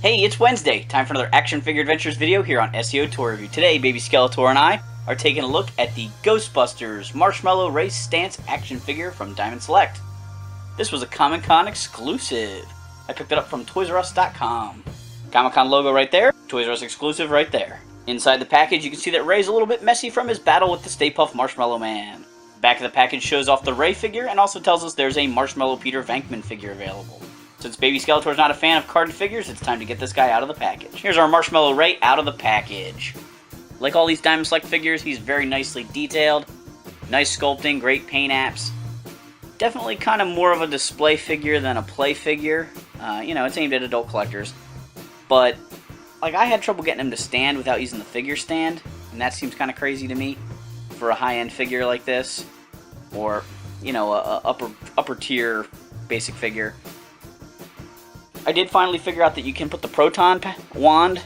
Hey, it's Wednesday. Time for another Action Figure Adventures video here on SEO Toy Review. Today, Baby Skeletor and I are taking a look at the Ghostbusters Marshmallow Race Stance action figure from Diamond Select. This was a Comic-Con exclusive. I picked it up from ToysRUs.com. Comic-Con logo right there, Toys R Us exclusive right there. Inside the package, you can see that Ray's a little bit messy from his battle with the Stay Puft Marshmallow Man. The back of the package shows off the Ray figure and also tells us there's a Marshmallow Peter Venkman figure available. Since Baby Skeletor's not a fan of carded figures, it's time to get this guy out of the package. Here's our Marshmallow Ray out of the package. Like all these Diamond Select figures, he's very nicely detailed. Nice sculpting, great paint apps. Definitely kind of more of a display figure than a play figure. It's aimed at adult collectors. But, I had trouble getting him to stand without using the figure stand. And that seems kind of crazy to me for a high-end figure like this. Or, a upper tier basic figure. I did finally figure out that you can put the Proton wand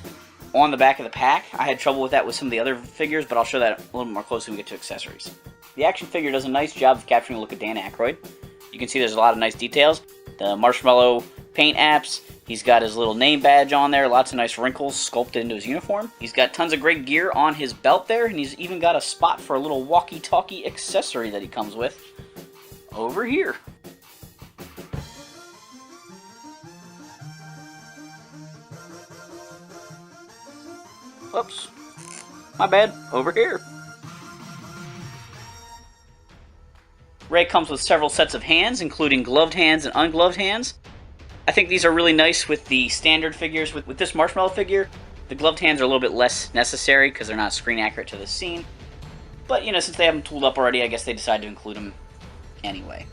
on the back of the pack. I had trouble with that with some of the other figures, but I'll show that a little bit more closely when we get to accessories. The action figure does a nice job of capturing the look of Dan Aykroyd. You can see there's a lot of nice details. The marshmallow paint apps. He's got his little name badge on there. Lots of nice wrinkles sculpted into his uniform. He's got tons of great gear on his belt there, and he's even got a spot for a little walkie-talkie accessory that he comes with over here. Oops, my bad, over here. Ray comes with several sets of hands, including gloved hands and ungloved hands. I think these are really nice with the standard figures. With this Marshmallow figure, the gloved hands are a little bit less necessary because they're not screen accurate to the scene. But, since they have them tooled up already, I guess they decided to include them anyway.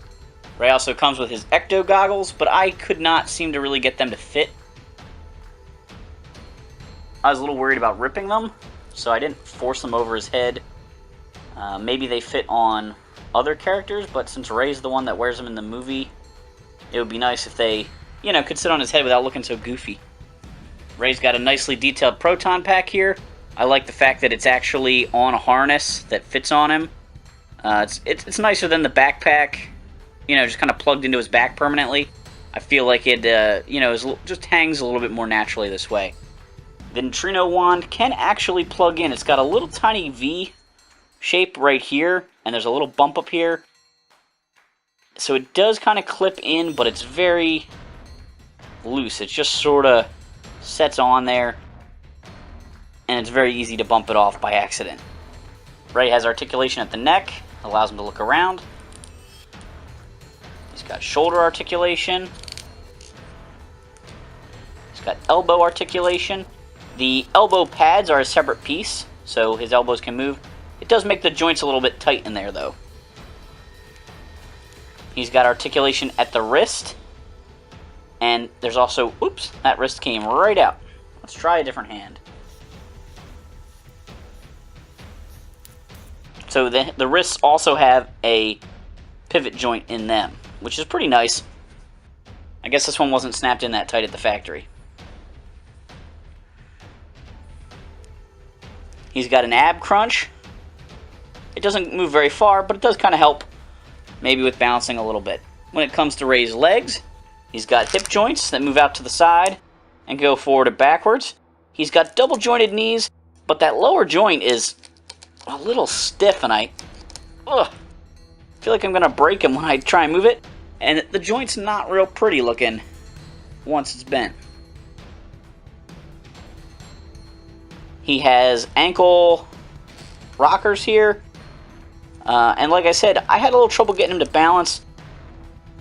Ray also comes with his Ecto goggles, but I could not seem to really get them to fit. I was a little worried about ripping them, so I didn't force them over his head. Maybe they fit on other characters, but since Ray's the one that wears them in the movie, it would be nice if they, could sit on his head without looking so goofy. Ray's got a nicely detailed Proton pack here. I like the fact that it's actually on a harness that fits on him. It's nicer than the backpack, just kind of plugged into his back permanently. I feel like it, just hangs a little bit more naturally this way. The Neutrino wand can actually plug in. It's got a little tiny V shape right here, and there's a little bump up here. So it does kind of clip in, but it's very loose. It just sort of sets on there, and it's very easy to bump it off by accident. Ray has articulation at the neck, allows him to look around. He's got shoulder articulation. He's got elbow articulation. The elbow pads are a separate piece, so his elbows can move. It does make the joints a little bit tight in there, though. He's got articulation at the wrist. And there's also... Oops, that wrist came right out. Let's try a different hand. So the wrists also have a pivot joint in them, which is pretty nice. I guess this one wasn't snapped in that tight at the factory. He's got an ab crunch. It doesn't move very far, but it does kind of help, maybe with balancing a little bit. When it comes to Ray's legs, he's got hip joints that move out to the side and go forward and backwards. He's got double jointed knees, but that lower joint is a little stiff, and I feel like I'm going to break him when I try and move it. And the joint's not real pretty looking once it's bent. He has ankle rockers here. And like I said, I had a little trouble getting him to balance.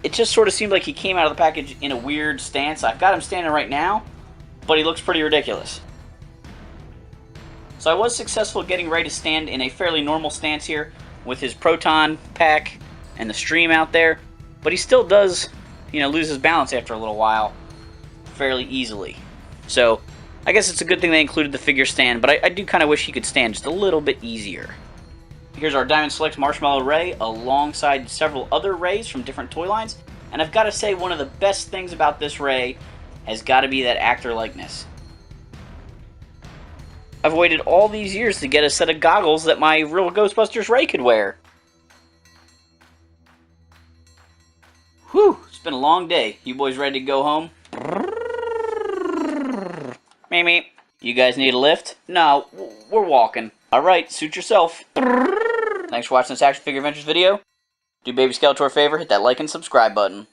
It just sort of seemed like he came out of the package in a weird stance. I've got him standing right now, but he looks pretty ridiculous. So I was successful getting Ray to stand in a fairly normal stance here with his Proton pack and the stream out there. But he still does, lose his balance after a little while fairly easily. So I guess it's a good thing they included the figure stand, but I do kind of wish he could stand just a little bit easier. Here's our Diamond Select Marshmallow Ray alongside several other Rays from different toy lines. And I've got to say, one of the best things about this Ray has got to be that actor likeness. I've waited all these years to get a set of goggles that my real Ghostbusters Ray could wear. Whew, it's been a long day. You boys ready to go home? Meep meep. You guys need a lift? No, we're walking. Alright, suit yourself. Thanks for watching this Action Figure Adventures video. Do Baby Skeletor a favor, hit that like and subscribe button.